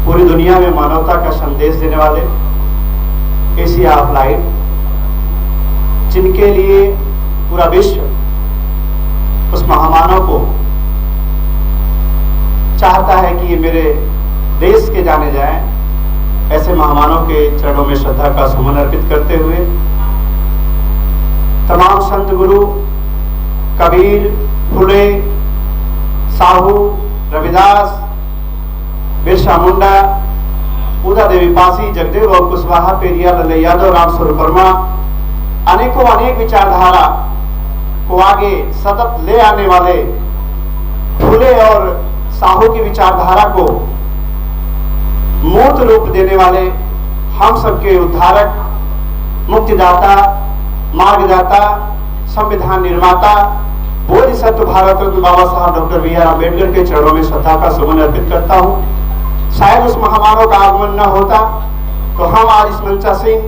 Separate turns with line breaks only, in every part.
पूरी दुनिया में मानवता का संदेश देने वाले एशिया ऑफ लाइट, जिनके लिए पूरा विश्व उस महामानव को चाहता है कि ये मेरे देश के जाने जाएं, ऐसे महामानव के चरणों में श्रद्धा का सुमन अर्पित करते हुए तमाम संत गुरु कबीर, फुले, साहू, रविदास, बिरसा मुंडा, उदा देवी पासी, जगदेव और कुशवाहा, पेरिया, लल्ले यादव, राम स्वरूप वर्मा, अनेक विचारधारा को आगे सतत ले आने वाले फुले और साहू की विचारधारा को मूर्त रूप देने वाले हम सबके उद्धारक, मुक्तिदाता, मार्गदाता, संविधान निर्माता, बोधिसत्व भारत रत्न बाबा साहब डॉक्टर बी.आर. अम्बेडकर के चरणों में श्रद्धा का सुमन अर्पित करता हूँ। शायद उस महामानव का आगमन न होता तो हम आज इस मंचासीन,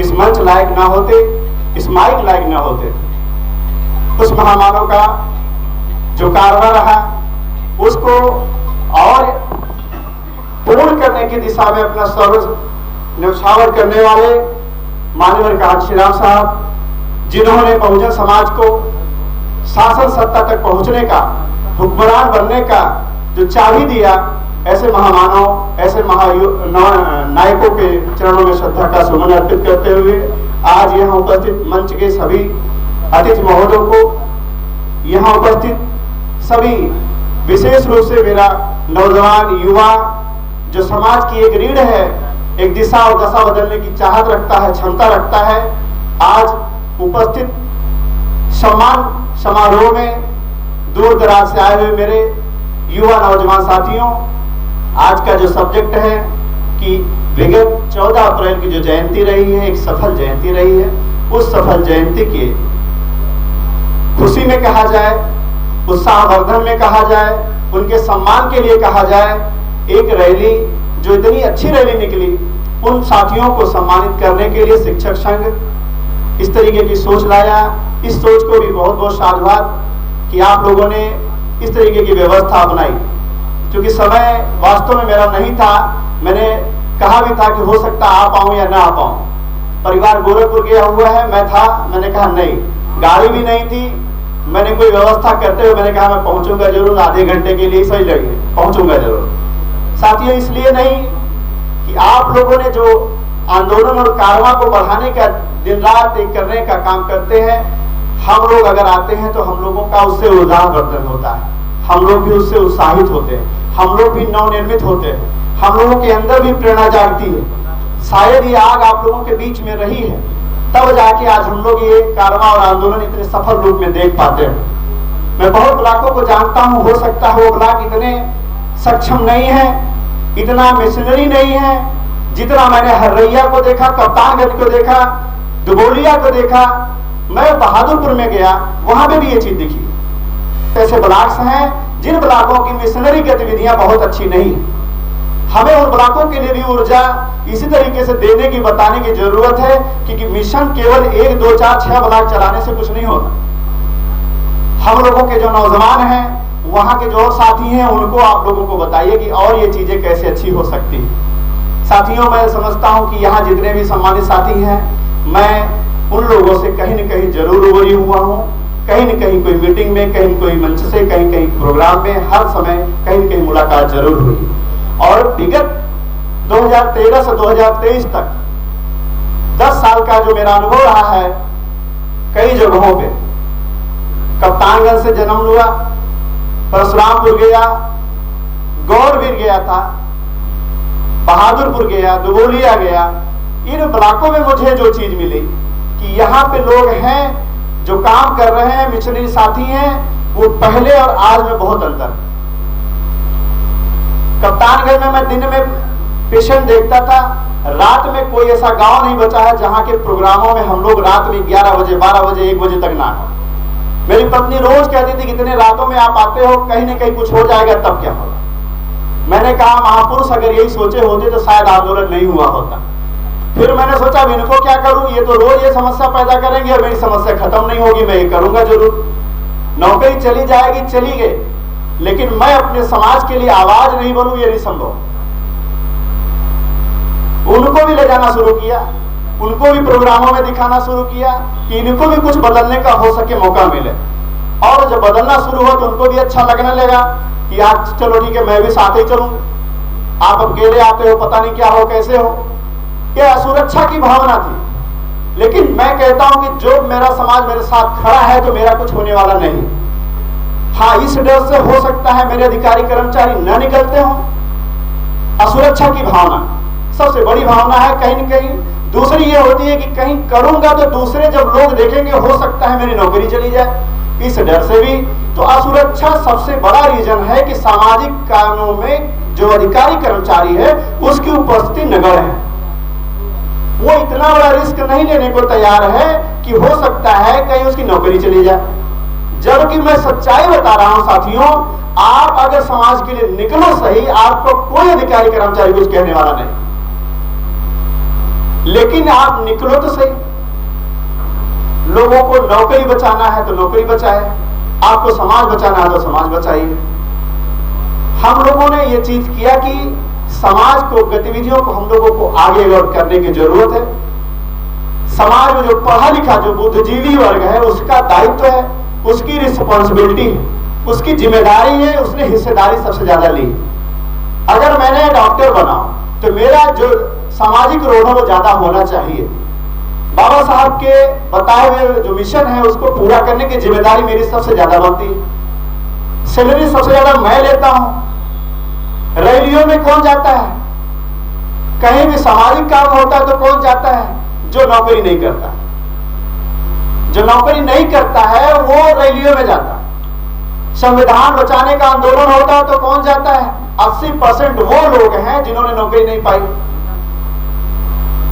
इस मंच लायक ना होते, इस माइक लायक ना होते। उस महामानव का जो कारवा रहा उसको और पूर्ण करने की दिशा में अपना सर्व न्यौछावर करने वाले माननीय कांची श्री राम साहब, जिन्होंने बहुजन समाज को शासन सत्ता तक पहुंचने का, हुक्मरान बनने का जो चाबी दिया, ऐसे महामानव, ऐसे नायकों के चरणों में श्रद्धा का सुमन अर्पित करते हुए आज यहाँ उपस्थित मंच के सभी अतिथि महोदयों को, यहाँ उपस्थित सभी, विशेष रूप से मेरा नौजवान युवा जो समाज की एक रीढ़ है, एक दिशा और दशा बदलने की चाहत रखता है, क्षमता रखता है, आज उपस्थित सम्मान समारोह में दूर दराज से आए हुए मेरे युवा नौजवान साथियों, आज का जो सब्जेक्ट है कि विगत 14 अप्रैल की जो जयंती रही है, एक सफल जयंती रही है, उस सफल जयंती की खुशी में कहा जाए, उत्साहवर्धन में कहा जाए, उनके सम्मान के लिए कहा जाए, एक रैली जो इतनी अच्छी रैली निकली, उन साथियों को सम्मानित करने के लिए शिक्षक संघ इस तरीके की सोच लाया। इस सोच को भी बहुत बहुत साधुवाद कि आप लोगों ने इस तरीके की व्यवस्था अपनाई। क्योंकि समय वास्तव में मेरा नहीं था, मैंने कहा भी था कि हो सकता आ पाऊं या ना आ पाऊं। परिवार गोरखपुर गया हुआ है, मैं था, मैंने कहा नहीं, गाड़ी भी नहीं थी, मैंने कोई व्यवस्था करते हुए मैंने कहा मैं पहुंचूंगा जरूर, आधे घंटे के लिए सही लगे, पहुंचूंगा जरूर। साथियों, इसलिए नहीं कि आप लोगों ने जो आंदोलन और कारवां को बढ़ाने का दिन रात एक करने का काम करते हैं, हम लोग अगर आते हैं तो हम लोगों का उससे ऊर्जावर्धन होता है, हम लोग भी उससे उत्साहित होते हैं, हम लोग भी नवनिर्मित होते हैं, हम लोगों के अंदर भी प्रेरणा जागती है। शायद ये आग आप लोगों के बीच में रही है, तब जाके आज हम लोग ये कारवां और आंदोलन इतने सफल रूप में देख पाते हैं। मैं बहुत ब्लॉकों को जानता हूँ, हो सकता है वो ब्लॉक इतने सक्षम नहीं है, इतना मिशनरी नहीं है, जितना मैंने हर्रैया को देखा, कप्तानगंज को देखा, दुबोलिया को देखा। मैं बहादुरपुर में गया, वहां पे भी ये चीज दिखी। ऐसे ब्लॉक्स हैं जिन ब्लॉकों की मिशनरी गतिविधियां बहुत अच्छी नहीं है। हमें उन ब्लॉकों के लिए भी ऊर्जा इसी तरीके से देने की, बताने की जरूरत है, क्योंकि मिशन केवल 1, 2, 4, 6 ब्लॉक चलाने से कुछ नहीं होता। हम लोगों के जो नौजवान हैं, वहां के जो साथी हैं, उनको आप लोगों को बताइए कि और ये चीजें कैसे अच्छी हो सकती है। साथियों, मैं समझता हूं कि यहाँ जितने भी सम्मानित साथी हैं, मैं उन लोगों से कहीं न कहीं जरूर रूबरू हुआ हूँ, कहीं न कहीं कोई मीटिंग में, कहीं कोई मंच से, कहीं कहीं प्रोग्राम में, हर समय कहीं न कहीं मुलाकात जरूर हुई। और विगत 2013 से 2023 तक 10 साल का जो मेरा अनुभव रहा है, कई जगहों पे, कप्तानगंज से जन्म हुआ, परशुरामपुर गया, गौरवीर गया था, बहादुरपुर गया, दुबोलिया गया। इन ब्लॉकों में मुझे जो चीज मिली कि यहाँ पे लोग हैं जो काम कर रहे हैं, मिशनरी साथी हैं, वो पहले और आज में बहुत अंतर है। कप्तानगंज में मैं दिन में पेशेंट देखता था, रात में कोई ऐसा गांव नहीं बचा है जहां के प्रोग्रामों में हम लोग रात में 11 बजे, 12 बजे, 1 बजे तक ना हो। मेरी पत्नी रोज कहती थी कितने रातों में आप आते हो, कहीं ना कहीं कुछ हो जाएगा तब क्या होगा। मैंने कहा महापुरुष अगर यही सोचे होते तो शायद आंदोलन नहीं हुआ होता। फिर मैंने सोचा इनको क्या करूं, ये तो रोज ये समस्या पैदा करेंगे और मेरी समस्या खत्म नहीं होगी, मैं ये करूंगा जरूर। नौकरी चली जाएगी, चली गई, लेकिन मैं अपने समाज के लिए आवाज नहीं बनूं, ये नहीं संभव। उनको भी ले जाना शुरू किया, उनको भी प्रोग्रामों में दिखाना शुरू किया कि इनको भी कुछ बदलने का हो सके मौका मिले। और जब बदलना शुरू हुआ तो उनको भी अच्छा लगने लगा कि आज चलो ठीक है, मैं भी साथ ही चलूंगा, आप अकेले आते हो, पता नहीं क्या हो कैसे हो। यह सुरक्षा की भावना थी। लेकिन मैं कहता हूं कि जो मेरा समाज मेरे साथ खड़ा है तो मेरा कुछ होने वाला नहीं। हाँ, इस डर से हो सकता है मेरे अधिकारी कर्मचारी न निकलते हों। असुरक्षा की भावना सबसे बड़ी भावना है कहीं न कहीं। दूसरी ये होती है कि कहीं करूंगा तो दूसरे जब लोग देखेंगे हो सकता है मेरी नौकरी चली जाए, इस डर से भी। तो असुरक्षा सबसे बड़ा रीजन है कि सामाजिक कामों में जो अधिकारी कर्मचारी है उसकी उपस्थिति नगण्य है। वो इतना बड़ा रिस्क नहीं लेने को तैयार है कि हो सकता है कहीं उसकी नौकरी चली जाए। जबकि मैं सच्चाई बता रहा हूं साथियों, आप अगर समाज के लिए निकलो सही, आपको कोई अधिकारी कर्मचारी कुछ कहने वाला नहीं। लेकिन आप निकलो तो सही। लोगों को नौकरी बचाना है तो नौकरी बचाए, आपको समाज बचाना है तो समाज बचाइए। हम लोगों ने यह चीज किया कि समाज को, गतिविधियों को हम लोगों को आगे और करने की जरूरत है। समाज में जो पढ़ा लिखा, जो बुद्धिजीवी वर्ग है, उसका दायित्व है, उसकी रिस्पॉन्सिबिलिटी है, उसकी जिम्मेदारी है, उसने हिस्सेदारी सबसे ज्यादा ली। अगर मैंने डॉक्टर बना तो मेरा जो सामाजिक रोल है वो ज्यादा होना चाहिए। बाबा साहब के बताए हुए जो मिशन है उसको पूरा करने की जिम्मेदारी मेरी सबसे ज्यादा बनती है। सैलरी सबसे ज्यादा मैं लेता हूं। रैलियों में कौन जाता है? कहीं भी सामाजिक काम होता है तो कौन जाता है? जो नौकरी नहीं करता। जो नौकरी नहीं करता है वो रैलियों में जाता है। संविधान बचाने का आंदोलन होता है तो कौन जाता है? 80% वो लोग हैं जिन्होंने नौकरी नहीं पाई।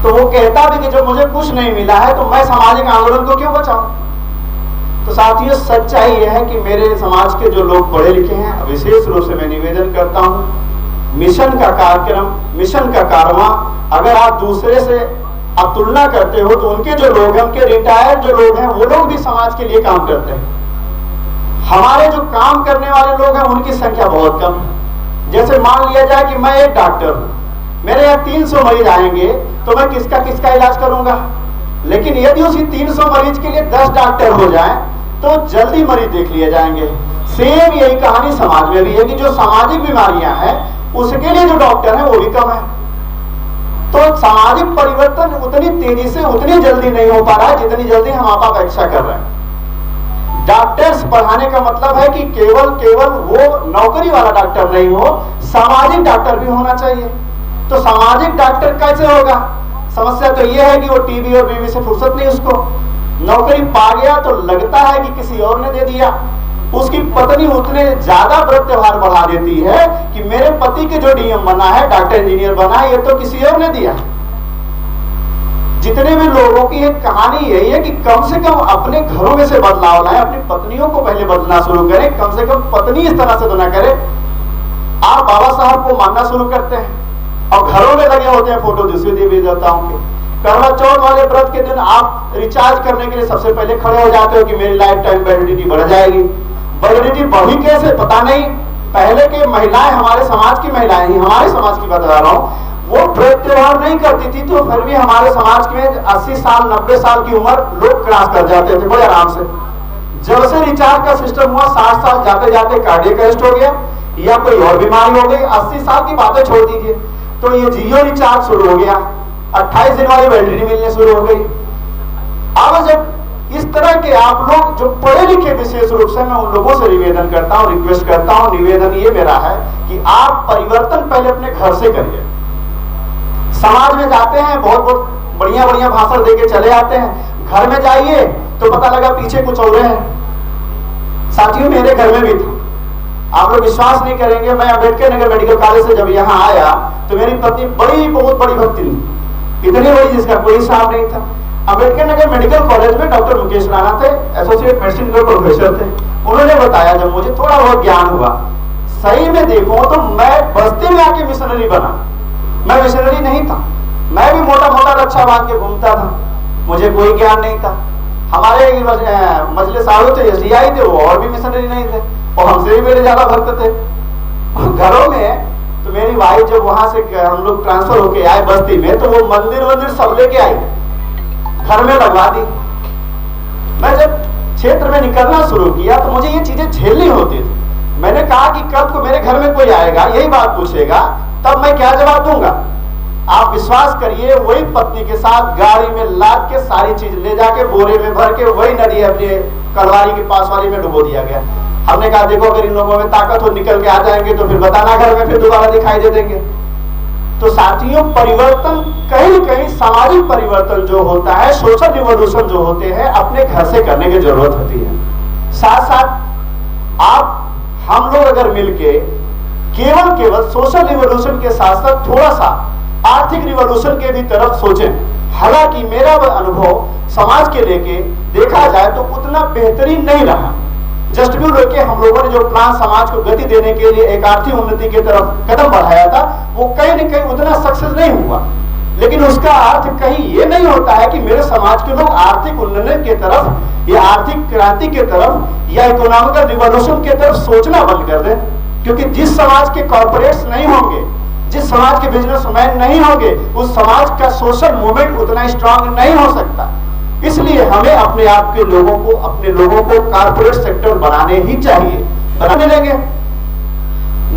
तो वो कहता भी कि जब मुझे कुछ नहीं मिला है तो मैं सामाजिक आंदोलन को क्यों बचाऊं। तो साथियों, सच्चाई यह है कि मेरे समाज के जो लोग पढ़े लिखे हैं, विशेष रूप से मैं निवेदन करता हूं, मिशन का कार्यक्रम, मिशन का कारवां अगर आप दूसरे से आप तुलना करते हो तो उनके जो लोग हैं, उनके रिटायर्ड जो लोग हैं, वो लोग भी समाज के लिए काम करते हैं। हमारे जो काम करने वाले लोग हैं उनकी संख्या बहुत कम है। जैसे मान लिया जाए कि मैं एक डॉक्टर हूं, मेरे यहाँ 300 मरीज आएंगे तो मैं किसका इलाज करूंगा। लेकिन यदि उसी 300 मरीज के लिए 10 डॉक्टर हो जाएं तो जल्दी मरीज देख लिए जाएंगे। सेम यही कहानी समाज में भी है कि जो सामाजिक बीमारियां हैं उसके लिए जो डॉक्टर हैं वो भी कम है। तो सामाजिक परिवर्तन उतनी तेजी से, उतनी जल्दी नहीं हो पा रहा है जितनी जल्दी हम आप अपेक्षा कर रहे हैं। डॉक्टर्स पढ़ाने का मतलब है कि केवल वो नौकरी वाला डॉक्टर नहीं हो, सामाजिक डॉक्टर भी होना चाहिए। तो सामाजिक डॉक्टर कैसे होगा? समस्या तो यह है कि वो टीवी और बीवी से फुर्सत नहीं, उसको नौकरी पा गया तो लगता है कि किसी और ने दे दिया। उसकी पत्नी उतने ज्यादा व्रत त्योहार बढ़ा देती है कि मेरे पति के जो डीएम बना है, डॉक्टर इंजीनियर बना है, ये तो किसी और ने दिया। जितने भी लोगों की एक कहानी यही है कि कम से कम अपने घरों में से बदलाव लाए, अपनी पत्नियों को पहले बदलना शुरू करें। कम से कम पत्नी इस तरह से तो ना करे। आप बाबा साहब को मानना शुरू करते हैं और घरों में लगे होते हैं फोटो दूसरी देवी देवताओं के। करवा चौथ वाले व्रत के दिन आप रिचार्ज करने के लिए सबसे पहले खड़े हो जाते हो कि मेरी लाइफ टाइम वैलिडिटी बढ़ जाएगी। वैलिडिटी बढ़ी कैसे पता नहीं। पहले के महिलाएं, हमारे समाज की महिलाएं ही, हमारे समाज की बता रहा हूं, वो व्रत त्योहार नहीं करती थी तो फिर भी हमारे समाज में 80 साल 90 साल की उम्र लोग क्रॉस कर जाते थे बड़े आराम से। जब से रिचार्ज का सिस्टम हुआ, 60 साल जाते जाते कार्डियक अरेस्ट हो गया या कोई और बीमारी हो गई, 80 साल की बातें छोड़ दीजिए, तो ये जियो रिचार्ज शुरू हो गया, 28 दिन वाली वैलिडिटी मिलने शुरू हो गई। अब जब इस तरह के आप लोग जो पढ़े लिखे, विशेष रूप से मैं उन लोगों से निवेदन करता हूं, रिक्वेस्ट करता हूं, निवेदन ये मेरा है कि आप परिवर्तन पहले अपने घर से करिए। समाज में जाते हैं, बहुत बढ़िया बढ़िया भाषण देके चले आते हैं, घर में जाइए तो पता लगा पीछे कुछ और है। साथियों, मेरे घर में भी था, आप लोग विश्वास नहीं करेंगे, मैं अम्बेडकर नगर मेडिकल कॉलेज से जब यहाँ आया तो मेरी पत्नी बहुत बड़ी भक्ति थी, इतनी बड़ी जिसका कोई हिसाब नहीं था। अम्बेडकर नगर मेडिकल कॉलेज में डॉक्टर मुकेश राणा थे, एसोसिएट मेडिसिन के प्रोफेसर थे। उन्होंने बताया, जब मुझे थोड़ा बहुत ज्ञान हुआ, सही में देखो तो मैं बस्ती में आके मिशनरी बना। मैं मिशनरी नहीं था, मैं भी मोटा मोटा रक्षा बांध के घूमता था, मुझे कोई ज्ञान नहीं था। हमारे मजलिस साहब थे, एसडीआई थे, वो और भी मिशनरी नहीं थे। और हमसे भी मेरे ज्यादा भक्त थे। घरों में तो मेरी वाइफ जब वहां से हम लोग ट्रांसफर होके आए बस्ती में, तो वो मंदिर सब लेके आई, घर में लगवा दी। मैं जब क्षेत्र में निकलना शुरू किया तो मुझे ये चीजें झेलनी होती थी। मैंने कहा कि कल को मेरे घर में कोई आएगा, यही बात पूछेगा, तब मैं क्या जवाब दूंगा। आप विश्वास करिए, वही पत्नी के साथ गाड़ी में लाद के सारी चीज ले जाके बोरे में भर के वही नदी अपने कलवारी के पास वाली में डुबो दिया गया। हमने कहा देखो अगर इन लोगों में ताकत हो निकल के आ जाएंगे तो फिर बताना, घर में फिर दोबारा दिखाई दे देंगे। तो साथियों, परिवर्तन कहीं न कहीं सामाजिक परिवर्तन जो होता है, सोशल रिवॉल्यूशन जो होते हैं, अपने घर से करने की जरूरत होती है। साथ साथ आप हम लोग अगर मिलके केवल सोशल रिवॉल्यूशन के साथ साथ थोड़ा सा आर्थिक रिवॉल्यूशन के भी तरफ सोचें। हालांकि मेरा अनुभव समाज के लेके देखा जाए तो उतना बेहतरीन नहीं रहा। जस्ट व्यू लेके हम लोगों ने जो प्लान समाज को गति देने के लिए एक आर्थिक उन्नति की तरफ कदम बढ़ाया था, वो कहीं न कहीं उतना सक्सेस नहीं हुआ। लेकिन उसका अर्थ कहीं ये नहीं होता है कि मेरे समाज के लोग आर्थिक उन्नयन के तरफ या आर्थिक क्रांति के तरफ या इकोनॉमिकल रिवॉल्यूशन के तरफ सोचना बंद कर दें। क्योंकि जिस समाज के कॉर्पोरेट्स नहीं होंगे, जिस समाज के बिजनेसमैन नहीं होंगे, उस समाज का सोशल मूवमेंट उतना स्ट्रांग नहीं हो सकता। इसलिए हमें अपने आप के लोगों को, अपने लोगों को कारपोरेट सेक्टर बनाने ही चाहिए। बनाने लेंगे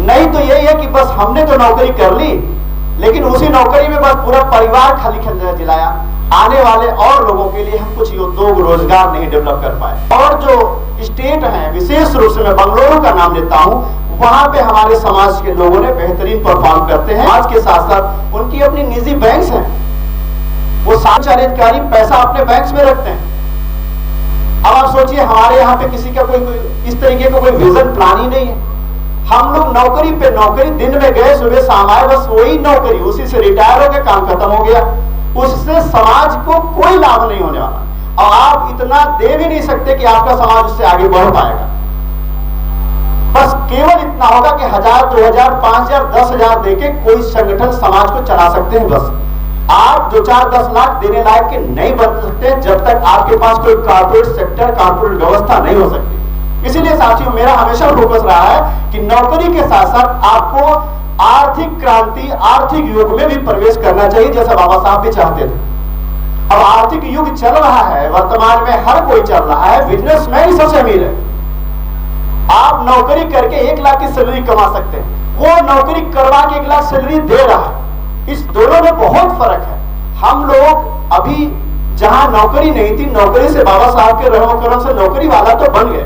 नहीं तो यही है कि बस हमने तो नौकरी कर ली, लेकिन उसी नौकरी में बस पूरा परिवार खाली जिलाया। आने वाले और लोगों के लिए हम कुछ उद्योग रोजगार नहीं डेवलप कर पाए। और जो स्टेट हैं, विशेष रूप से मैं बंगलुरु का नाम लेता हूं, वहां पे हमारे समाज के लोगों ने बेहतरीन परफॉर्म करते हैं। आज के साथ साथ उनकी अपनी निजी बैंक्स हैं, वो अधिकारी पैसा अपने बैंक्स में रखते हैं। अब आप सोचिए, हमारे यहाँ पे किसी का कोई इस तरीके का कोई विजन प्लान ही नहीं है। हम लोग नौकरी पे नौकरी, दिन में गए सुबह शाम आए, बस वही नौकरी, उसी से रिटायर हो गए, काम खत्म हो गया। उससे समाज को कोई लाभ नहीं होने वाला और आप इतना दे भी नहीं सकते कि आपका समाज उससे आगे बढ़ पाएगा। बस केवल इतना होगा कि 1000, 2000, 5000, 10,000 देके कोई संगठन समाज को चला सकते हैं। बस आप 2, 4, 10 लाख देने लायक के नहीं बन सकते जब तक आपके पास कोई कारपोरेट सेक्टर, कारपोरेट व्यवस्था नहीं हो सकती। इसीलिए साथियों, मेरा हमेशा फोकस रहा है कि नौकरी के साथ साथ आपको आर्थिक क्रांति, आर्थिक युग में भी प्रवेश करना चाहिए, जैसा बाबा साहब भी चाहते थे। अब आर्थिक युग चल रहा है, वर्तमान में हर कोई चल रहा है, बिजनेसमैन ही सबसे अमीर है। आप नौकरी करके 1 लाख की सैलरी कमा सकते हैं, वो नौकरी करवा के 1 लाख सैलरी दे रहा है। इस दोनों में बहुत फर्क है। हम लोग अभी जहां नौकरी नहीं थी, नौकरी से बाबा साहब के रहमो करम से नौकरी वाला तो बन गए,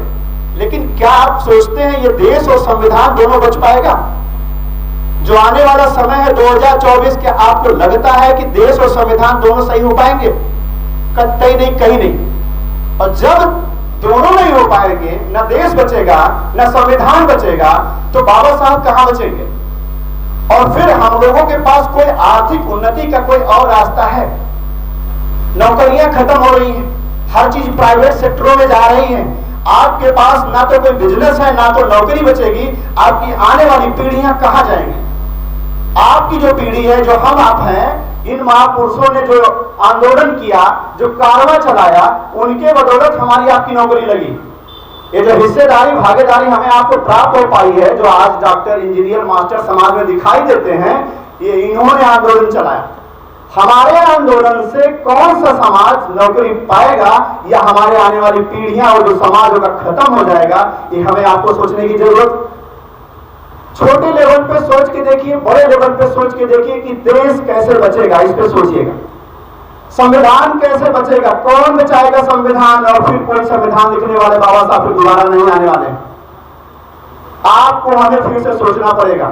लेकिन क्या आप सोचते हैं ये देश और संविधान दोनों बच पाएगा? जो आने वाला समय है 2024, क्या आपको लगता है कि देश और संविधान दोनों सही हो पाएंगे? कतई नहीं, कहीं नहीं। और जब दोनों नहीं हो पाएंगे, न देश बचेगा न संविधान बचेगा, तो बाबा साहब कहां बचेंगे? और फिर हम लोगों के पास कोई आर्थिक उन्नति का कोई और रास्ता है? नौकरियां खत्म हो रही हैं, हर चीज प्राइवेट सेक्टरों में जा रही है। आपके पास ना तो कोई बिजनेस है, ना तो नौकरी बचेगी। आपकी आने वाली पीढ़ियां कहां जाएंगी? आपकी जो पीढ़ी है, जो हम आप हैं, इन महापुरुषों ने जो आंदोलन किया, जो कारवां चलाया, उनके बदौलत हमारी आपकी नौकरी लगी। ये जो हिस्सेदारी, भागीदारी हमें आपको प्राप्त हो पाई है, जो आज डॉक्टर, इंजीनियर, मास्टर समाज में दिखाई देते हैं, ये इन्होंने आंदोलन चलाया। हमारे आंदोलन से कौन सा समाज नौकरी पाएगा, या हमारे आने वाली पीढ़ियां और जो समाज होगा खत्म हो जाएगा, ये हमें आपको सोचने की जरूरत। छोटे लेवल पे सोच के देखिए, बड़े लेवल पे सोच के देखिए कि देश कैसे बचेगा, इस पे सोचिएगा। संविधान कैसे बचेगा, कौन बचाएगा संविधान? और फिर कोई संविधान लिखने वाले बाबा साहब फिर दोबारा नहीं आने वाले। आपको हमें फिर से सोचना पड़ेगा,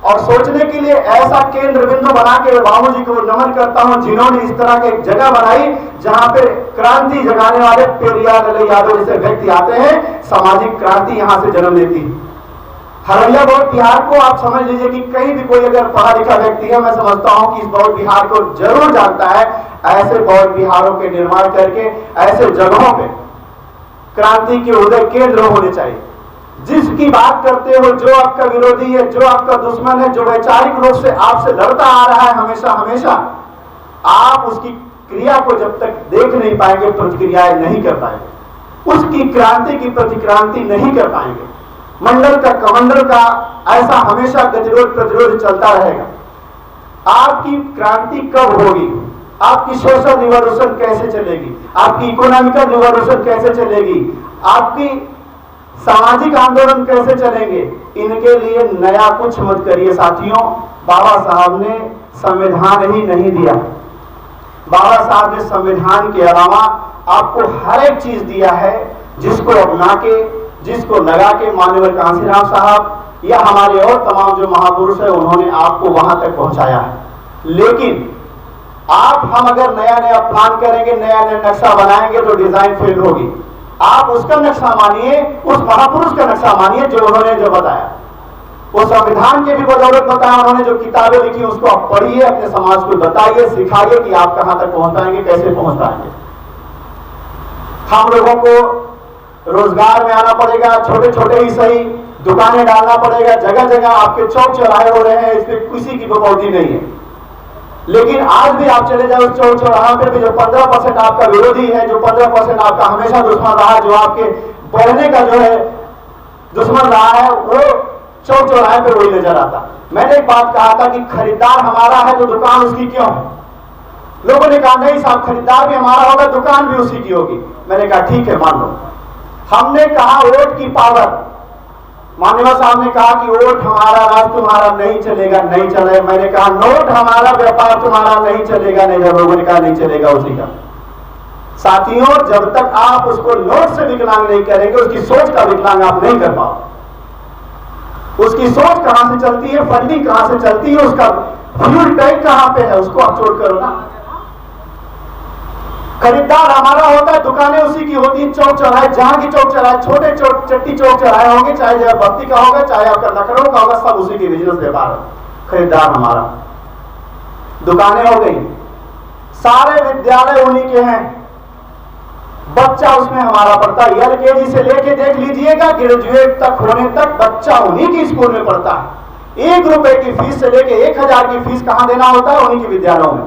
और सोचने के लिए ऐसा केंद्र बिंदु बना के बाबू जी को नमन करता हूं, जिन्होंने इस तरह की एक जगह बनाई जहां पे क्रांति जगाने वाले पेरियार लाल यादव जैसे व्यक्ति आते हैं। सामाजिक क्रांति यहां से जन्म लेती है। हरैया बौद्ध बिहार को आप समझ लीजिए कि कहीं भी कोई अगर पढ़ा लिखा व्यक्ति है, मैं समझता हूं कि इस बौद्ध बिहार को जरूर जानता है। ऐसे बौद्ध बिहारों के निर्माण करके ऐसे जगहों पे क्रांति के उदय केंद्र होने चाहिए। जिसकी बात करते हो, जो आपका विरोधी है, जो आपका दुश्मन है, जो वैचारिक रूप से आपसे लड़ता आ रहा है हमेशा हमेशा, आप उसकी क्रिया को जब तक देख नहीं पाएंगे, प्रतिक्रियाएं नहीं कर पाएंगे, उसकी क्रांति की प्रतिक्रांति नहीं कर पाएंगे। मंडल का कमंडल का ऐसा हमेशा गतिरोध प्रतिरोध चलता रहेगा। आपकी क्रांति कब होगी, आपकी सोशल रिवॉल्यूशन कैसे चलेगी, आपकी इकोनॉमिकल रिवॉल्यूशन कैसे चलेगी, आपकी सामाजिक आंदोलन कैसे चलेंगे, इनके लिए नया कुछ मत करिए साथियों। बाबा साहब ने संविधान ही नहीं दिया, बाबा साहब ने संविधान के अलावा आपको हर एक चीज दिया है, जिसको अपना के, जिसको लगा के मान्यवर कांसीराम साहब या हमारे और तमाम जो महापुरुष है उन्होंने आपको वहां तक पहुंचाया है। लेकिन हम अगर नया नया प्लान करेंगे, नया नया नक्शा बनाएंगे तो डिजाइन फेल होगी। आप उसका नक्शा मानिए, उस महापुरुष का नक्शा मानिए जो उन्होंने जो बताया, वो संविधान के भी बदौलत बताया। उन्होंने जो किताबें लिखी उसको आप पढ़िए, अपने समाज को बताइए, सिखाइए कि आप कहां तक पहुंच पाएंगे, कैसे पहुंच पाएंगे। हम लोगों को रोजगार में आना पड़ेगा, छोटे छोटे ही सही दुकानें डालना पड़ेगा, जगह जगह आपके चौक चौराहे हो रहे हैं, इसमें किसी की बकौती नहीं है। लेकिन आज भी आप चले जाओ चौक चौराहा पे भी जो 15% आपका विरोधी है, जो 15% आपका हमेशा दुश्मन रहा, जो आपके बढ़ने का जो है दुश्मन रहा है, वो चौक चौराहे पे वही नजर आता। मैंने एक बात कहा था कि खरीदार हमारा है तो दुकान उसकी क्यों है। लोगों ने कहा नहीं साहब, खरीदार भी हमारा होगा, दुकान भी उसी की होगी। मैंने कहा ठीक है, मान लो। हमने कहा वोट की पावर, मान्यवर साहब ने कहा कि वोट हमारा, राज तुम्हारा नहीं चलेगा, नहीं चले। मैंने कहा नोट हमारा, व्यापार तुम्हारा नहीं चलेगा, नहीं। जब लोगों ने कहा नहीं चलेगा उसी का। साथियों, जब तक आप उसको नोट से विकलांग नहीं करेंगे, उसकी सोच का विकलांग आप नहीं कर पाओ। उसकी सोच कहां से चलती है, फंडिंग कहां से चलती है, उसका फ्यूल टैंक कहां पे है, उसको आप चोट करो ना। खरीदार हमारा होता है, दुकानें उसी की होती हैं, चौक चौराहे जहां की चौक चौराहे, छोटे चट्टी चौक चौराहे होंगे, चाहे जगह बस्ती का होगा, चाहे आपका लखनऊ का होगा, सब उसी की बिजनेस व्यापार है। खरीदार हमारा, दुकानें हो गई, सारे विद्यालय उन्हीं के हैं, बच्चा उसमें हमारा पढ़ता है। LKG से लेके देख लीजिएगा ग्रेजुएट तक होने तक बच्चा उन्हीं की स्कूल में पढ़ता है। 1 रुपए की फीस से लेके 1000 की फीस कहां देना होता है, उन्हीं के विद्यालयों में।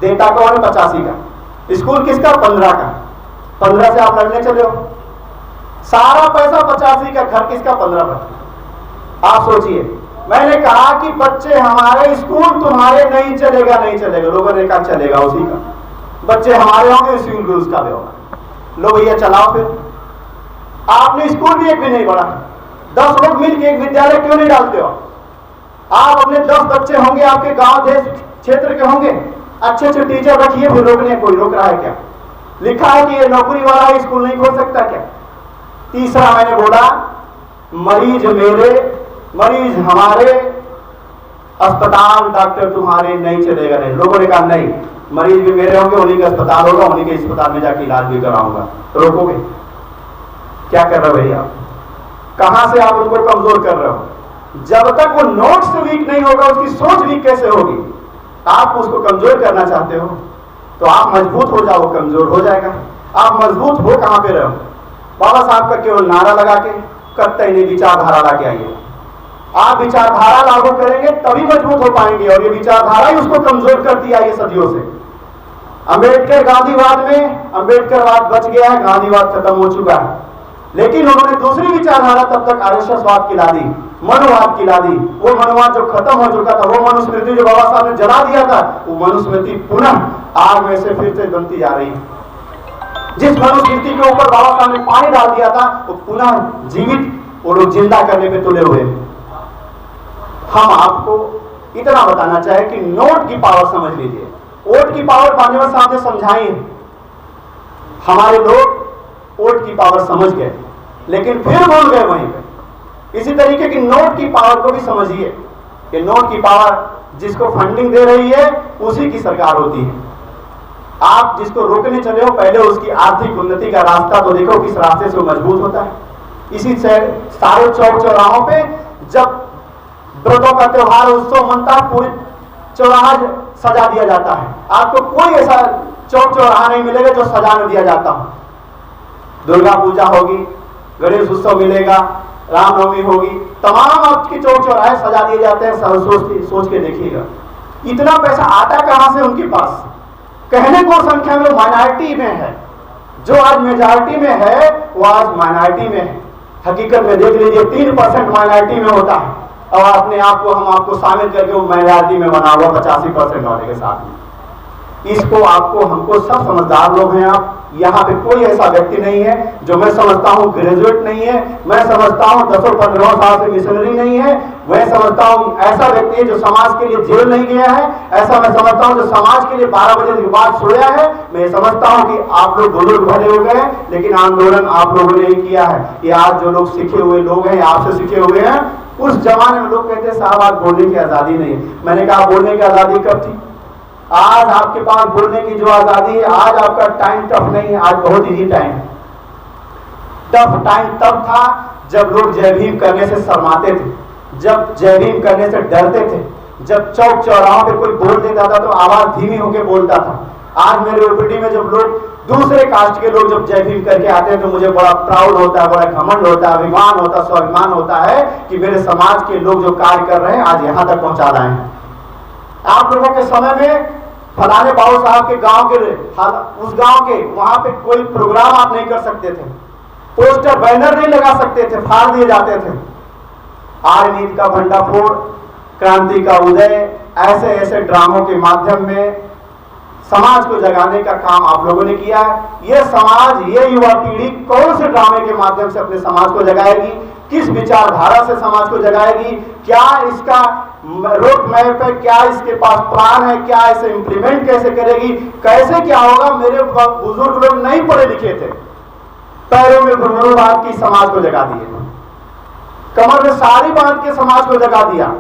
देता कौन है? 85 का। स्कूल किसका? 15 का। 15 से आप लड़ने चले हो, सारा पैसा 85 का, घर किसका? 15 का। आप सोचिए, मैंने कहा कि बच्चे हमारे, स्कूल तुम्हारे नहीं चलेगा, नहीं चलेगा। लोगों ने कहा चलेगा उसी का, बच्चे हमारे होंगे, स्कूल भी उसका भी होगा। लो भैया चलाओ फिर। आपने स्कूल भी एक भी नहीं बढ़ा, 10 लोग मिलकर एक विद्यालय क्यों नहीं डालते हो? आप अपने 10 बच्चे होंगे, आपके गांव देश क्षेत्र के होंगे, अच्छे अच्छे टीचर रखिए, फिर रोकने कोई रोक रहा है क्या? लिखा है कि ये नौकरी वाला स्कूल नहीं खोल सकता क्या? तीसरा मैंने बोला, मरीज मेरे, मरीज हमारे, अस्पताल डॉक्टर तुम्हारे नहीं चलेगा, नहीं। लोगों ने कहा नहीं, मरीज भी मेरे होंगे, उन्हीं का अस्पताल होगा, उन्हीं के अस्पताल में जाके इलाज भी कराऊंगा। रोकोगे? क्या कर रहे हो भैया? कहां से आप उनको कमजोर कर रहे हो? जब तक वो नोट से वीक नहीं होगा, उसकी सोच वीक कैसे होगी? आप उसको कमजोर करना चाहते हो तो आप मजबूत हो जाओ, कमजोर हो जाएगा। आप मजबूत हो कहां पे रहो? बाबा साहब का केवल नारा लगा के कतई नहीं, विचारधारा ला के आइए। आप विचारधारा लागू करेंगे तभी मजबूत हो पाएंगे, और ये विचारधारा ही उसको कमजोर करती आई है सदियों से। अंबेडकर गांधीवाद में, अंबेडकरवाद बच गया है, गांधीवाद खत्म हो चुका है। लेकिन उन्होंने दूसरी विचारधारा तब तक RSSवाद की ला दी, मनुवाद की ला दी। वो मनुवाद जो खत्म हो चुका था, वो मनुस्मृति जो बाबा साहब ने जला दिया था, वो मनुस्मृति पुनः आग में से फिर से बनती जा रही है। जिस मनुस्मृति के ऊपर बाबा साहब ने पानी डाल दिया था, वो पुनः जीवित, वो लोग जिंदा करने पे तुले हुए। हम आपको इतना बताना चाहे कि नोट की पावर समझ लीजिए। वोट की पावर मान्यवर साहब ने समझाई है, हमारे लोग वोट की पावर समझ गए, लेकिन फिर भूल गए वहीं पे। इसी तरीके की नोट की पावर को भी समझिए कि नोट की पावर जिसको फंडिंग दे रही है उसी की सरकार होती है। आप जिसको रोकने चले हो, पहले उसकी आर्थिक उन्नति का रास्ता तो देखो, किस रास्ते से वो मजबूत होता है। इसी से सारे चौक चौराहों पे जब व्रतों का त्योहार उत्सव मनता है, पूरे चौराहा सजा दिया जाता है। आपको कोई ऐसा चौक चौराहा नहीं मिलेगा जो सजा न दिया जाता हो। दुर्गा पूजा होगी, गणेश उत्सव मिलेगा, रामनवमी होगी, तमाम आपके चौक चौराहे सजा दिए जाते हैं। सोच के देखिएगा, इतना पैसा आता कहां से उनके पास? कहने को संख्या में माइनॉरिटी में है, जो आज मेजॉरिटी में है वो आज माइनॉरिटी में है। हकीकत में देख लीजिए 3% माइनॉरिटी में होता है और अपने आप को हम आपको शामिल करके वो माइनॉरिटी में बना हुआ 85% वाले के साथ में। इसको आपको हमको सब समझदार लोग हैं आप। यहाँ पे कोई ऐसा व्यक्ति नहीं है जो मैं समझता हूँ ग्रेजुएट नहीं है, मैं समझता हूँ 10-15 साल से मिशनरी नहीं है, मैं समझता हूँ ऐसा व्यक्ति है जो समाज के लिए जेल नहीं गया है, ऐसा मैं समझता हूँ जो समाज के लिए 12 बजे के बाद सोया है। मैं समझता हूँ कि आप लोग बुजुर्ग भले हो गए लेकिन आंदोलन आप लोगों ने ही किया है। ये आज जो लोग सीखे हुए लोग हैं, आपसे सीखे हुए हैं। उस जमाने में लोग कहते हैं साहब आज बोलने की आजादी नहीं है। मैंने कहा बोलने की आजादी कब थी? आज आपके पास बोलने की जो आजादी है, आज आपका टाइम टफ नहीं है, आज बहुत इजी टाइम। टफ टाइम तब था जब लोग जय भीम करने से शर्माते थे, जब जय भीम करने से डरते थे, जब चौक चौराहों पे कोई बोल देता था तो आवाज धीमी होकर बोलता था। आज मेरे ओपीडी में जब लोग दूसरे कास्ट के लोग जब जय भीम करके आते हैं तो मुझे बड़ा प्राउड होता है, बड़ा घमंड होता है, अभिमान होता है, स्वाभिमान होता है कि मेरे समाज के लोग जो कार्य कर रहे हैं आज यहां तक पहुंचा रहे हैं। आप लोगों के समय में फलाने बाबू साहब के गांव के उस गांव के वहां पे कोई प्रोग्राम आप नहीं कर सकते थे, पोस्टर बैनर नहीं लगा सकते थे, फाड़ दिए जाते थे। आर्य नीति का भंडाफोड़, क्रांति का उदय, ऐसे ऐसे ड्रामों के माध्यम में समाज को जगाने का काम आप लोगों ने किया है। ये समाज, ये युवा पीढ़ी कौन से ड्रामे के माध्यम से अपने समाज को जगाएगी, किस विचारधारा से समाज को जगाएगी, क्या इसका रोड मैप है, क्या इसके पास प्लान है, क्या इसे इंप्लीमेंट कैसे करेगी, कैसे क्या होगा। मेरे बुजुर्ग लोग नहीं पढ़े लिखे थे, पैरों में घुंघरू बांध के समाज को जगा दिए, कमर में साड़ी बांध के समाज को जगा दिया।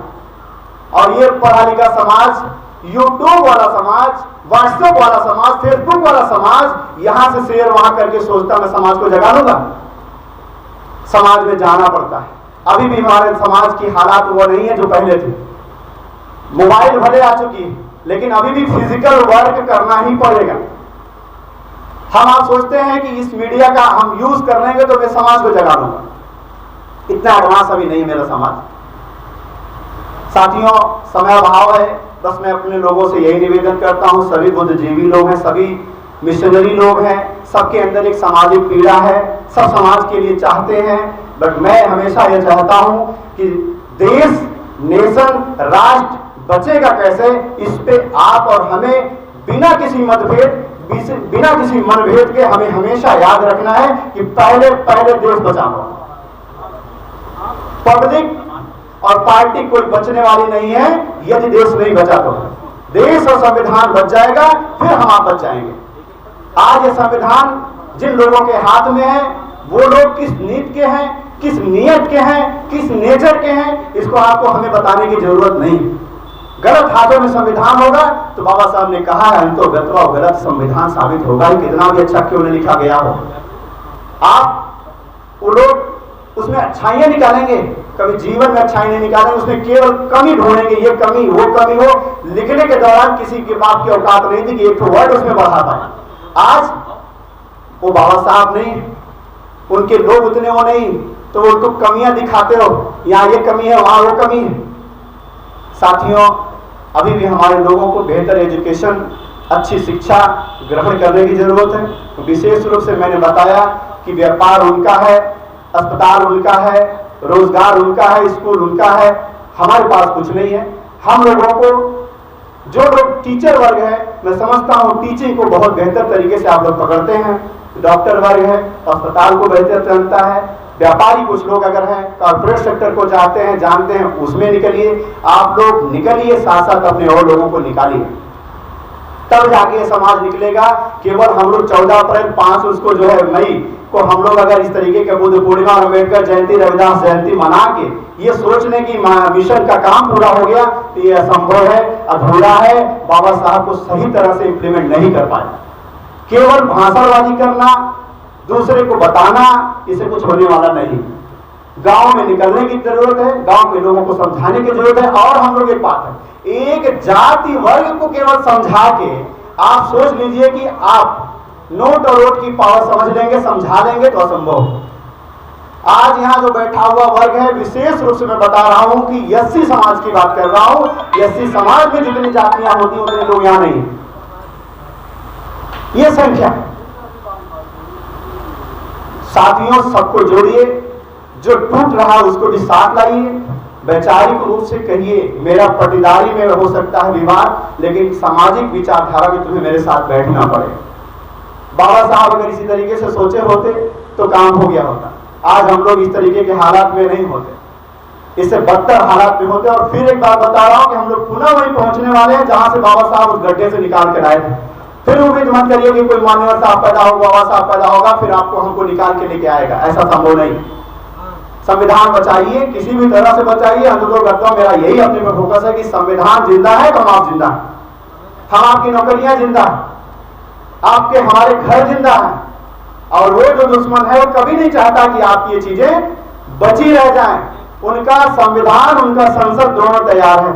और ये पढ़ा लिखा समाज, यूट्यूब वाला समाज, व्हाट्सएप वाला समाज, फेसबुक वाला समाज यहां से शेयर वहां करके सोचता मैं समाज को जगा लूंगा। समाज में जाना पड़ता है। अभी भी हमारे समाज की हालात वो नहीं है जो पहले थे। मोबाइल भले आ चुकी है लेकिन अभी भी फिजिकल वर्क करना ही पड़ेगा। हम आप सोचते हैं कि इस मीडिया का हम यूज कर लेंगे तो मैं समाज को जगा लूंगा। इतना एडवांस अभी नहीं मेरा समाज। साथियों, समय अभाव है, बस मैं अपने लोगों से यही निवेदन करता हूं। सभी बुद्धिजीवी लोग हैं, सभी मिशनरी लोग हैं, सबके अंदर एक सामाजिक पीड़ा है, सब समाज के लिए चाहते हैं। बट मैं हमेशा यह चाहता हूं कि देश, नेशन, राष्ट्र बचेगा कैसे, इस पे आप और हमें बिना किसी मतभेद, बिना किसी मनभेद के हमें हमेशा याद रखना है कि पहले पहले देश बचाओ। पब्लिक और पार्टी कोई बचने वाली नहीं है। यदि देश नहीं बचा तो देश और संविधान बच जाएगा, फिर हम आप बच जाएंगे। आज ये संविधान जिन लोगों के हाथ में है, वो लोग किस नीति के हैं, किस नियत के हैं, किस नेचर के हैं, इसको आपको हमें बताने की जरूरत नहीं। गलत हाथों में संविधान होगा तो बाबा साहब ने कहा है अंतो गत्वा गलत संविधान साबित होगा ही, कितना भी अच्छा क्यों नहीं लिखा गया हो। आप वो लोग उसमें अच्छाइयां निकालेंगे, कभी जीवन में अच्छाई नहीं निकालेंगे, उसमें केवल कमी ढूंढेंगे, ये कमी वो कमी हो। लिखने के दौरान किसी के बाप की औकात नहीं थी कि एक वर्ड उसमें बढ़ा पाए। आज वो बाबा साहब नहीं, उनके लोग उतने वो नहीं, तो उनको कमियां दिखाते हो, यहाँ ये कमी है, वहां वो कमी है। साथियों, अभी भी हमारे लोगों को बेहतर एजुकेशन, अच्छी शिक्षा ग्रहण करने की जरूरत है। तो विशेष रूप से मैंने बताया कि व्यापार उनका है, अस्पताल उनका है, रोजगार उनका है, स्कूल उनका है, हमारे पास कुछ नहीं है। हम लोगों को, जो लोग टीचर वर्ग है, मैं समझता हूँ टीचिंग को बहुत बेहतर तरीके से आप लोग पकड़ते हैं। डॉक्टर वर्ग है, अस्पताल को बेहतर जानता है। व्यापारी कुछ लोग अगर हैं, कॉर्पोरेट सेक्टर को चाहते हैं, जानते हैं, उसमें निकलिए। आप लोग निकलिए, साथ साथ अपने और लोगों को निकालिए, तब जाके समाज निकलेगा। केवल हम लोग 14 अप्रैल 5 उसको जो है मई को हम लोग अगर इस तरीके के बुद्ध पूर्णिमा, अम्बेडकर जयंती, रविदास जयंती मना के ये सोचने की मिशन का काम पूरा हो गया, तो ये असंभव है, अधूरा है। बाबा साहब को सही तरह से इंप्लीमेंट नहीं कर पाए। केवल भाषणबाजी करना, दूसरे को बताना, इसे कुछ होने वाला नहीं। गांव में निकलने की जरूरत है, गांव के लोगों को समझाने की जरूरत है। और हम लोग एक बात है, एक जाति वर्ग को केवल समझा के आप सोच लीजिए कि आप नोट और वोट की पावर समझ लेंगे, समझा लेंगे, तो असंभव। आज यहाँ जो बैठा हुआ वर्ग है, विशेष रूप से मैं बता रहा हूं कि एससी समाज की बात कर रहा हूं। एससी समाज में जितनी जातियां होती हैं उतने लोग यहाँ नहीं, ये संख्या। साथियों, सबको जोड़िए, जो टूट रहा है उसको भी साथ लाइए, वैचारिक रूप से कहिए मेरा पटीदारी में हो सकता है विवाद, लेकिन सामाजिक विचारधारा में तुम्हें मेरे साथ बैठना पड़ेगा। बाबा साहब अगर इसी तरीके से सोचे होते तो काम हो गया होता। आज हम लोग इस तरीके के हालात में नहीं होते, इससे बदतर हालात में होते। और फिर एक बात बता रहा हूं कि हम लोग पुनः वहीं पहुंचने वाले हैं जहां से बाबा साहब उस गड्ढे से निकाल कर आए थे। फिर उम्मीद मत करिए कि कोई मान्यवर साहब पैदा होगा, बाबा साहब पैदा होगा, फिर आपको हमको निकाल के लेके आएगा, ऐसा संभव नहीं। संविधान बचाइए, किसी भी तरह से बचाइए। अंततोगत्वा मेरा यही अपने में फोकस है कि संविधान जिंदा है तो हम आप जिंदा है, हम आपकी नौकरियां जिंदा है, आपके हमारे घर जिंदा है। और वो जो दुश्मन है वो कभी नहीं चाहता कि आपकी ये चीजें बची रह जाएं। उनका संविधान, उनका संसद दोनों तैयार है।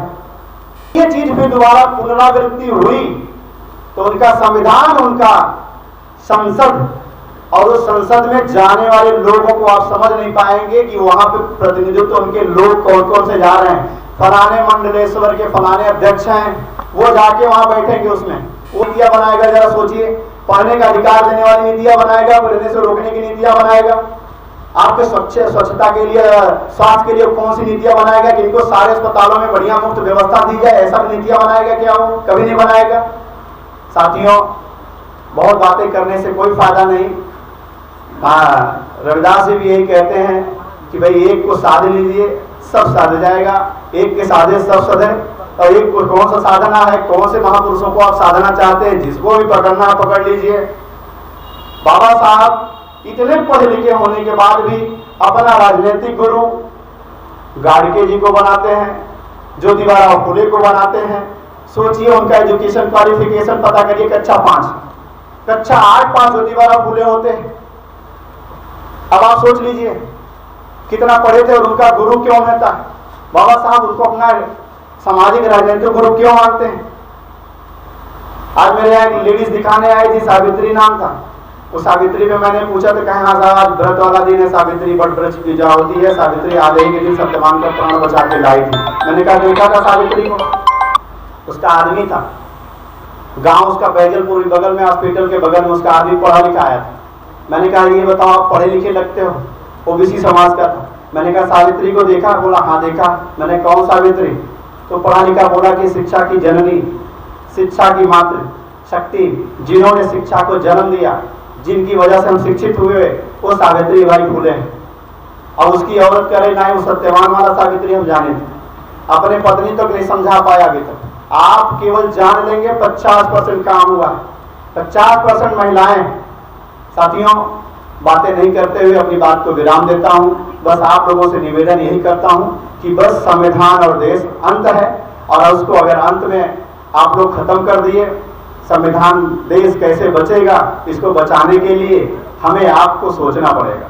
ये चीज फिर दोबारा पुनरावृत्ति हुई तो उनका संविधान, उनका संसद, और उस संसद में जाने वाले लोगों को आप समझ नहीं पाएंगे कि वहां पे प्रतिनिधित्व उनके लोग कौन कौन से जा रहे हैं। फलाने मंडलेश्वर के फलाने अध्यक्ष हैं, वो जाके वहां बैठेंगे, उसमें वो नीतियां बनाएगा। जरा सोचिए, पढ़ने का अधिकार देने वाली नीतियां बनाएगा, पढ़ने से रोकने की नीतियां बनाएगा, आपके स्वच्छता के लिए, स्वास्थ्य के लिए कौन सी नीतियां बनाएगा कि इनको सारे अस्पतालों में बढ़िया मुफ्त व्यवस्था दी जाए, ऐसा नीतियां बनाएगा क्या? वो कभी नहीं बनाएगा। साथियों, बहुत बातें करने से कोई फायदा नहीं। रविदास जी भी यही कहते हैं कि भाई एक को साध लीजिए, सब साध जाएगा, एक के साधे सब सधे। और एक को कौन सा साधना है, कौन से महापुरुषों को आप साधना चाहते हैं, जिसको भी पकड़ना पकड़ लीजिए। बाबा साहब इतने पढ़े लिखे होने के बाद भी अपना राजनीतिक गुरु गाड़के जी को बनाते हैं, ज्योतिबा फुले को बनाते हैं। सोचिए उनका एजुकेशन क्वालिफिकेशन पता करिए, कक्षा 5, कक्षा 8 पास ज्योतिबा फुले होते हैं। अब आप सोच लीजिए कितना पढ़े थे और उनका गुरु क्यों रहता है। बाबा साहब उनको अपना सामाजिक राजनीतिक गुरु क्यों मानते हैं। आज मेरे यहाँ एक लेडीज दिखाने आई थी, सावित्री नाम था। उस सावित्री में मैंने पूछा तो कहे हाँ साहब आज व्रत वाला दिन है, सावित्री बट वृक्ष पूजा होती है, सावित्री आधे के दिन सत्यवान का प्राण बचा के लाई थी। मैंने कहा देखा था सावित्री को? उसका आदमी था, गांव उसका बैजलपुर बगल में, हॉस्पिटल के बगल में उसका आदमी पढ़ा लिखा आया था। मैंने कहा ये बताओ आप पढ़े लिखे लगते हो, ओबीसी समाज का था। मैंने कहा सावित्री को देखा? बोला हाँ देखा। मैंने कौन सावित्री? तो पढ़ा लिखा। बोला कि शिक्षा की जननी, शिक्षा की मातृ शक्ति, जिन्होंने शिक्षा को जन्म दिया, जिनकी वजह से हम शिक्षित हुए, वो सावित्री बाई फुले हैं। और उसकी औरत करे ना, वो सत्यवान वाला सावित्री हम जाने थे। अपने पत्नी तक नहीं समझा पाया अभी तक। आप केवल जान लेंगे 50% काम हुआ है, 50% महिलाएं। साथियों, बातें नहीं करते हुए अपनी बात को विराम देता हूं। बस आप लोगों से निवेदन यही करता हूं कि बस संविधान और देश अंत है, और उसको अगर अंत में आप लोग खत्म कर दिए, संविधान देश कैसे बचेगा, इसको बचाने के लिए हमें आपको सोचना पड़ेगा।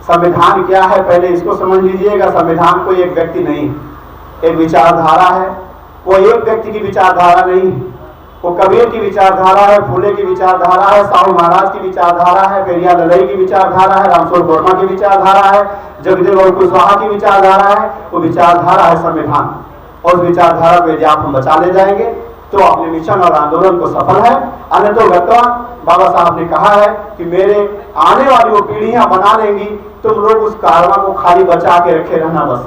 संविधान क्या है पहले इसको समझ लीजिएगा। संविधान कोई एक व्यक्ति नहीं, एक विचारधारा है। वो एक व्यक्ति की विचारधारा नहीं, वो कबीर की विचारधारा है, फूले की विचारधारा है, साहू महाराज की विचारधारा है, पेरिया ललई की विचारधारा है, रामस्वरूप वर्मा की विचारधारा है, जगदेव और कुशवाहा की विचारधारा है। वो विचारधारा है संविधान, और उस विचारधारा को यदि आप हम बचा ले जाएंगे तो अपने मिशन और आंदोलन को सफल है। अन्यथा बाबा साहब ने कहा है कि मेरे आने वाली वो पीढ़ियां बना लेंगी, तुम लोग उस कारवा को खाली बचा के रखे रहना, बस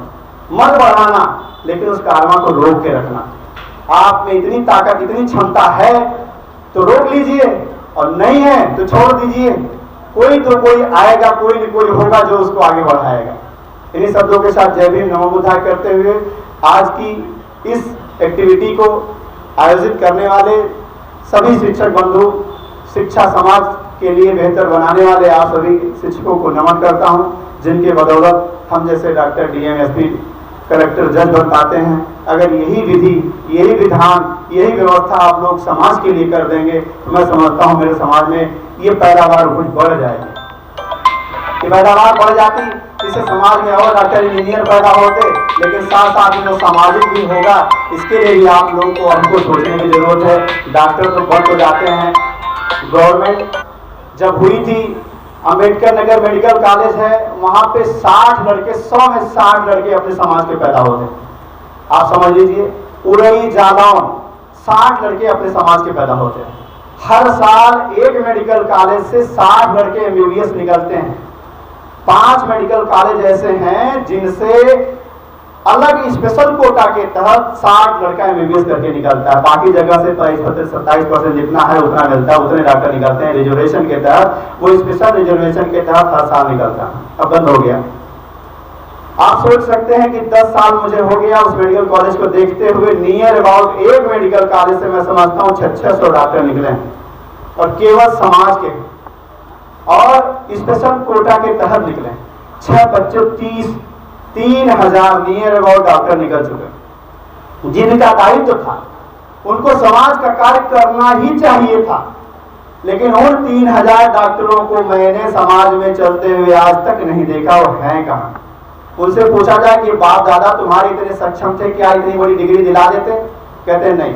मत बढ़ाना, लेकिन उस कारवा को रोक के रखना। आप में इतनी ताकत, इतनी क्षमता है तो रोक लीजिए, और नहीं है तो छोड़ दीजिए। कोई तो कोई आएगा, कोई न कोई होगा जो उसको आगे बढ़ाएगा। इन्हीं शब्दों के साथ जय भीम नमो बुद्धाय करते हुए आज की इस एक्टिविटी को आयोजित करने वाले सभी शिक्षक बंधु, शिक्षा समाज के लिए बेहतर बनाने वाले आप सभी शिक्षकों को नमन करता हूं, जिनके बदौलत हम जैसे डॉक्टर, डीएम, एसपी, कलेक्टर, जज बन पाते हैं। अगर यही विधि, यही विधान, यही व्यवस्था आप लोग समाज के लिए कर देंगे तो मैं समझता हूं मेरे समाज में ये पैदावार कुछ बढ़ जाएगी। ये पैदावार बढ़ जाती, इससे समाज में और डॉक्टर, इंजीनियर पैदा होते, लेकिन साथ साथ में जो सामाजिक भी होगा, इसके लिए भी आप लोगों को हमको सोचने की जरूरत है। डॉक्टर तो बढ़ तो जाते हैं। गवर्नमेंट जब हुई थी, अंबेडकर नगर मेडिकल कॉलेज है, वहां पे 60 लड़के, 100 में 60 लड़के अपने समाज के पैदा होते हैं। आप समझ लीजिए, उरई, जालौन, 60 लड़के अपने समाज के पैदा होते हैं। हर साल एक मेडिकल कॉलेज से 60 लड़के एमबीबीएस निकलते हैं। 5 मेडिकल कॉलेज ऐसे हैं जिनसे अलग स्पेशल कोटा के तहत 60 लड़का एमबीबीएस करके निकलता है। बाकी जगह से 27% जितना है उतना मिलता है, उतने डॉक्टर निकलते हैं रिजर्वेशन के तहत। वो स्पेशल रिजर्वेशन के तहत हर साल निकलता है, अब बंद हो गया। आप सोच सकते हैं कि 10 साल मुझे हो गया उस मेडिकल कॉलेज को देखते हुए, नियर अबाउट एक मेडिकल कॉलेज से मैं समझता हूँ 600 डॉक्टर निकले हैं, और केवल समाज के और स्पेशल कोटा के तहत निकले। 3,000 नियर अबाउट डॉक्टर निकल चुके, जिनका दायित्व था, उनको समाज का कार्य करना ही चाहिए था, लेकिन उन 3,000 डॉक्टरों को मैंने समाज में चलते हुए आज तक नहीं देखा। वो हैं कहां? उनसे पूछा जाए कि बाप दादा तुम्हारे इतने सक्षम थे, क्या इतनी बड़ी डिग्री दिला देते? कहते नहीं।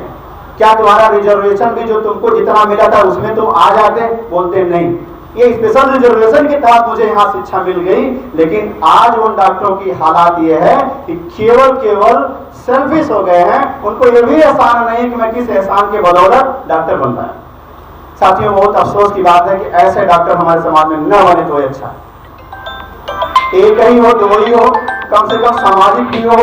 क्या तुम्हारा रिजर्वेशन भी जो तुमको जितना मिला था उसमें तुम आ जाते? बोलते नहीं। ये स्पेशल रिजर्वेशन के तहत मुझे यहाँ शिक्षा मिल गई, लेकिन आज उन डॉक्टरों की हालात ये है कि केवल सेल्फिश हो गए हैं। उनको ये भी एहसान नहीं कि मैं किस एहसान के बदौलत डॉक्टर बन पाया। साथियों, बहुत अफसोस की बात है कि ऐसे डॉक्टर हमारे समाज में न बने तो अच्छा है। एक ही हो, दो ही हो, कम से कम सामाजिक भी हो,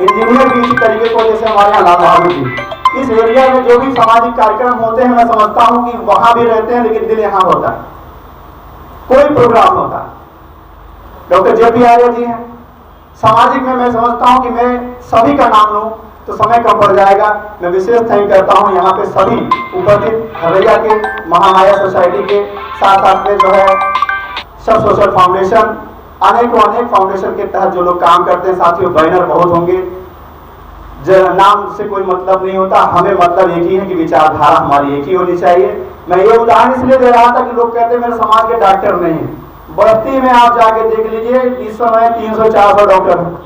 इंजीनियर भी इसी तरीके को, जैसे हमारे यहाँ लाल बहादुर जी। इस एरिया में जो भी सामाजिक कार्यक्रम होते हैं, मैं समझता हूँ कि वहां भी रहते हैं, लेकिन दिल यहाँ होता है। कोई प्रोग्राम होता है, डॉक्टर जेपी आर्य जी हैं। सामाजिक में मैं समझता हूँ कि मैं सभी का नाम लूँ तो समय कम पड़ जाएगा। मैं विशेष थैंक करता हूँ यहाँ पे सभी उपस्थित हरैया के, महामाया सोसाइटी के, साथ साथ में जो है सब सोशल फाउंडेशन, अनेक फाउंडेशन के तहत जो लोग काम करते हैं। साथियों, बैनर बहुत होंगे, नाम से कोई मतलब नहीं होता, हमें मतलब एक ही है कि विचारधारा हमारी एक ही होनी चाहिए। मैं ये उदाहरण इसलिए दे रहा था कि लोग कहते हैं मेरे समाज के डॉक्टर नहीं है। बस्ती में आप जाके देख लीजिए, इस समय 300-400 डॉक्टर हैं,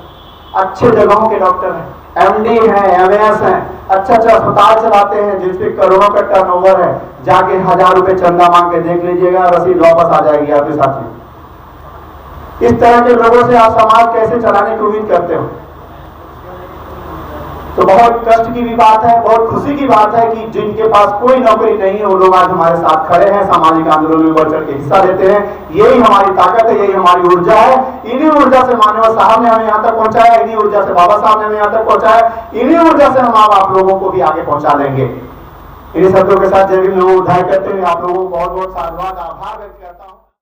अच्छे जगहों के डॉक्टर हैं, एमडी हैं, एमएस हैं, अच्छा अस्पताल चलाते हैं जिसपे करोड़ों का टर्नओवर है। जाके 1000 रुपए चंदा मांग के देख लीजिएगा, रसीद वापस आ जाएगी आपके साथ में। इस तरह के लोगों से आप समाज कैसे चलाने की उम्मीद करते हो? तो बहुत कष्ट की भी बात है, बहुत खुशी की बात है कि जिनके पास कोई नौकरी नहीं है वो लोग आज हमारे साथ खड़े हैं, सामाजिक आंदोलन में बढ़ चढ़ के हिस्सा लेते हैं। यही हमारी ताकत है, यही हमारी ऊर्जा है। इन्हीं ऊर्जा से मानव साहब ने हमें यहाँ तक पहुंचाया, इन्हीं ऊर्जा से बाबा साहब ने हमें यहाँ तक पहुंचाया, इन्हीं ऊर्जा से हम आप लोगों को भी आगे पहुंचा लेंगे। इन्हीं शब्दों के साथ जय भीम, नमो बुद्धाय करते हुए आप लोगों को बहुत बहुत साधुवाद, आभार व्यक्त करता हूँ।